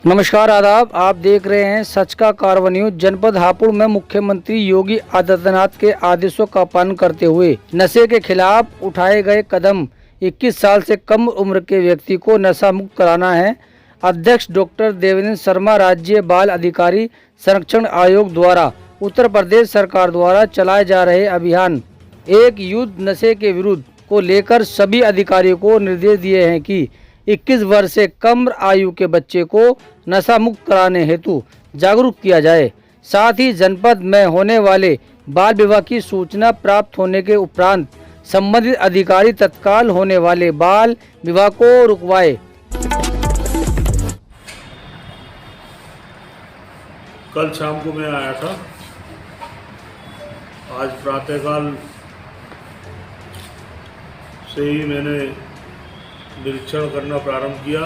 नमस्कार आदाब, आप देख रहे हैं सच का कारवा न्यूज। जनपद हापुड़ में मुख्यमंत्री योगी आदित्यनाथ के आदेशों का पालन करते हुए नशे के खिलाफ उठाए गए कदम 21 साल से कम उम्र के व्यक्ति को नशा मुक्त कराना है। अध्यक्ष डॉक्टर देवेंद्र शर्मा राज्य बाल अधिकारी संरक्षण आयोग द्वारा उत्तर प्रदेश सरकार द्वारा चलाए जा रहे अभियान एक युद्ध नशे के विरुद्ध को लेकर सभी अधिकारियों को निर्देश दिए हैं कि 21 वर्ष से कम आयु के बच्चे को नशा मुक्त कराने हेतु जागरूक किया जाए। साथ ही जनपद में होने वाले बाल विवाह की सूचना प्राप्त होने के उपरांत संबंधित अधिकारी तत्काल होने वाले बाल विवाह को रुकवाए। कल शाम को मैं आया था। आज प्रातःकाल से ही मैंने निरीक्षण करना प्रारंभ किया।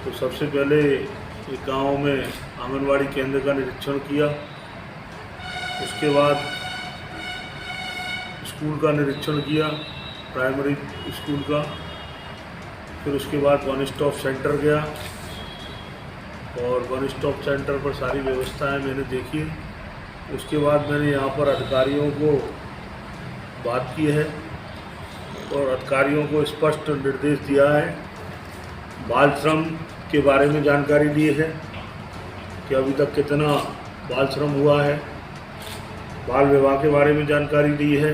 तो सबसे पहले एक गांव में आंगनवाड़ी केंद्र का निरीक्षण किया, उसके बाद स्कूल का निरीक्षण किया, प्राइमरी स्कूल का, फिर उसके बाद वन स्टॉप सेंटर गया और वन स्टॉप सेंटर पर सारी व्यवस्थाएं मैंने देखी। उसके बाद मैंने यहाँ पर अधिकारियों को बात की है और अधिकारियों को स्पष्ट निर्देश दिया है। बाल श्रम के बारे में जानकारी ली है कि अभी तक कितना बाल श्रम हुआ है। बाल विवाह के बारे में जानकारी ली है।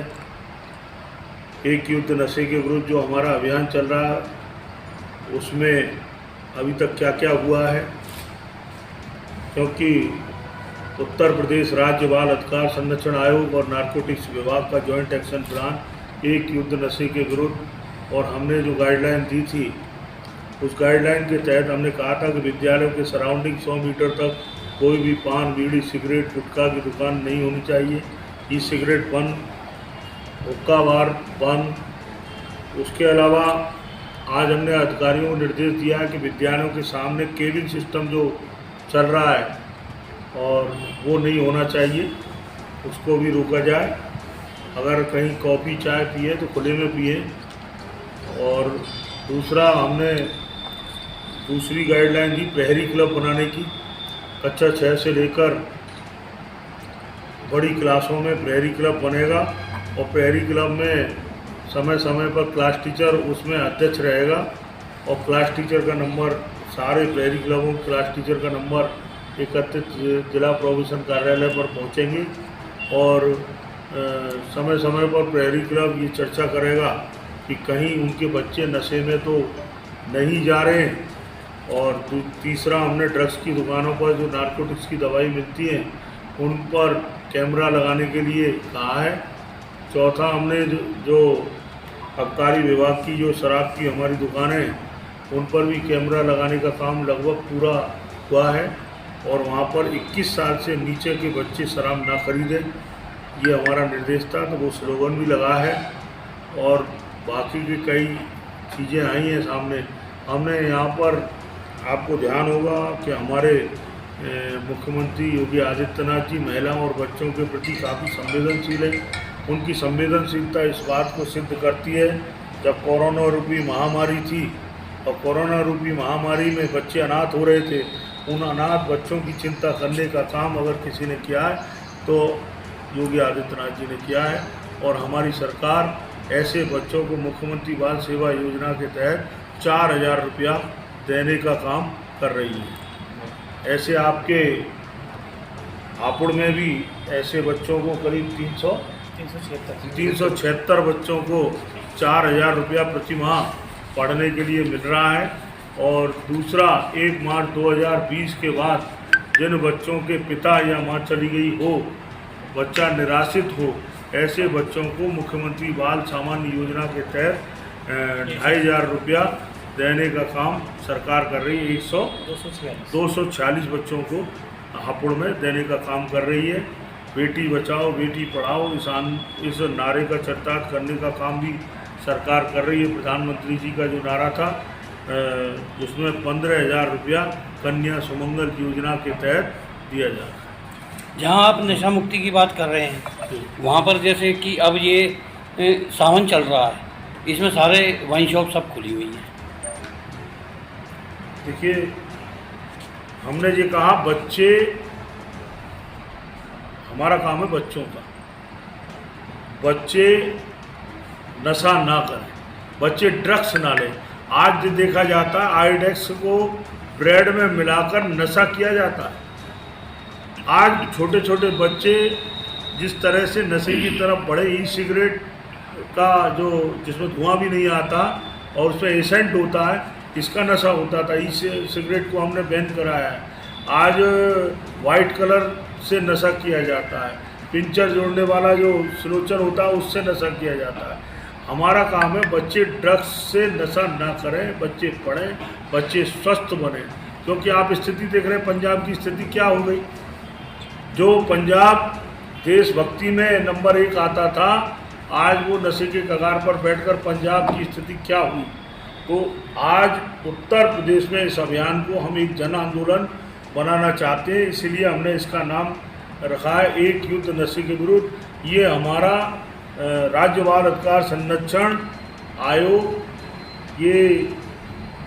एक युद्ध नशे के विरुद्ध जो हमारा अभियान चल रहा है उसमें अभी तक क्या क्या हुआ है, क्योंकि उत्तर प्रदेश राज्य बाल अधिकार संरक्षण आयोग और नारकोटिक्स विभाग का जॉइंट एक्शन प्लान एक युद्ध नशे के विरुद्ध और हमने जो गाइडलाइन दी थी उस गाइडलाइन के तहत हमने कहा था कि विद्यालयों के सराउंडिंग 100 मीटर तक कोई भी पान, बीड़ी, सिगरेट, गुटखा की दुकान नहीं होनी चाहिए। ई सिगरेट बंद, हुक्का बार बंद। उसके अलावा आज हमने अधिकारियों को निर्देश दिया है कि विद्यालयों के सामने केबिन सिस्टम जो चल रहा है और वो नहीं होना चाहिए, उसको भी रोका जाए। अगर कहीं कॉफ़ी चाय पिए तो खुले में पिए। और दूसरा हमने दूसरी गाइडलाइन दी प्रहरी क्लब बनाने की। कक्षा 6 से लेकर बड़ी क्लासों में प्रहरी क्लब बनेगा और प्रहरी क्लब में समय समय पर क्लास टीचर उसमें अध्यक्ष रहेगा और क्लास टीचर का नंबर, सारे प्रहरी क्लबों के क्लास टीचर का नंबर एकत्रित जिला प्रोविजन कार्यालय पर पहुंचेंगे और समय समय पर प्रहरी क्लब ये चर्चा करेगा कि कहीं उनके बच्चे नशे में तो नहीं जा रहे हैं। और तीसरा हमने ड्रग्स की दुकानों पर जो नारकोटिक्स की दवाई मिलती है उन पर कैमरा लगाने के लिए कहा है। चौथा हमने जो आबकारी विभाग की जो शराब की हमारी दुकानें हैं उन पर भी कैमरा लगाने का काम लगभग पूरा हुआ है और वहाँ पर 21 साल से नीचे के बच्चे शराब ना खरीदें, ये हमारा निर्देश था। तो वो स्लोगन भी लगा है और बाकी की कई चीज़ें आई हैं सामने। हमने यहाँ पर आपको ध्यान होगा कि हमारे मुख्यमंत्री योगी आदित्यनाथ जी महिलाओं और बच्चों के प्रति काफ़ी संवेदनशील हैं। उनकी संवेदनशीलता इस बात को सिद्ध करती है, जब कोरोना रूपी महामारी थी और कोरोना रूपी महामारी में बच्चे अनाथ हो रहे थे, उन अनाथ बच्चों की चिंता करने का काम अगर किसी ने किया है तो योगी आदित्यनाथ जी ने किया है। और हमारी सरकार ऐसे बच्चों को मुख्यमंत्री बाल सेवा योजना के तहत 4000 रुपया देने का काम कर रही है। ऐसे आपके हापुड़ में भी ऐसे बच्चों को करीब 376 बच्चों को 4000 रुपया प्रति माह पढ़ने के लिए मिल रहा है। और दूसरा 1 मार्च 2020 के बाद जिन बच्चों के पिता या माँ चली गई हो, बच्चा निराश्रित हो, ऐसे बच्चों को मुख्यमंत्री बाल सामान्य योजना के तहत 2500 रुपया देने का काम सरकार कर रही है। 246 बच्चों को हापुड़ में देने का काम कर रही है। बेटी बचाओ बेटी पढ़ाओ इस नारे का चरितार्थ करने का काम भी सरकार कर रही है। प्रधानमंत्री जी का जो नारा था उसमें 15,000 रुपया कन्या सुमंगल योजना के तहत दिया जा रहा है। जहाँ आप नशा मुक्ति की बात कर रहे हैं वहाँ पर जैसे कि अब ये सावन चल रहा है, इसमें सारे वाइन शॉप सब खुली हुई हैं। देखिए, हमने ये कहा बच्चे, हमारा काम है बच्चों का, बच्चे नशा ना करें, बच्चे ड्रग्स ना लें। आज जो देखा जाता है आईडेक्स को ब्रेड में मिलाकर नशा किया जाता है। आज छोटे छोटे बच्चे जिस तरह से नशे की तरफ बढ़े, ई सिगरेट का जो जिसमें धुआं भी नहीं आता और उसमें एसेंट होता है, इसका नशा होता था। ई सिगरेट को हमने बैन कराया है। आज वाइट कलर से नशा किया जाता है, पिंचर जोड़ने वाला जो स्लोचर होता है उससे नशा किया जाता है। हमारा काम है बच्चे ड्रग्स से नशा ना करें, बच्चे पढ़ें, बच्चे स्वस्थ बने। क्योंकि आप स्थिति देख रहे हैं पंजाब की स्थिति क्या हो गई। जो पंजाब देशभक्ति में नंबर 1 आता था, आज वो नशे के कगार पर बैठकर पंजाब की स्थिति क्या हुई। तो आज उत्तर प्रदेश में इस अभियान को हम एक जन आंदोलन बनाना चाहते हैं, इसीलिए हमने इसका नाम रखा है एक युद्ध नशे के विरुद्ध। ये हमारा राज्य बाल अधिकार संरक्षण आयोग ये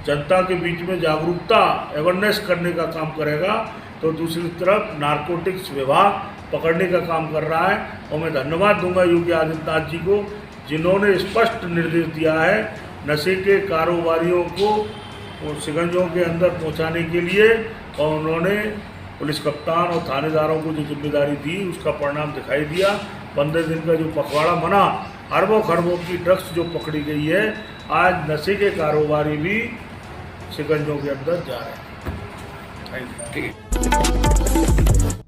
जनता के बीच में जागरूकता अवेयरनेस करने का काम करेगा, तो दूसरी तरफ नारकोटिक्स विभाग पकड़ने का काम कर रहा है। और मैं धन्यवाद दूंगा योगी आदित्यनाथ जी को, जिन्होंने स्पष्ट निर्देश दिया है नशे के कारोबारियों को शिकंजों के अंदर पहुंचाने के लिए, और उन्होंने पुलिस कप्तान और थानेदारों को जो जिम्मेदारी दी उसका परिणाम दिखाई दिया। 15 दिन का जो पखवाड़ा मना, अरबों खरबों की ड्रग्स जो पकड़ी गई है, आज नशे के कारोबारी भी शिकंजों के अंदर जा रहे हैं। Thank you.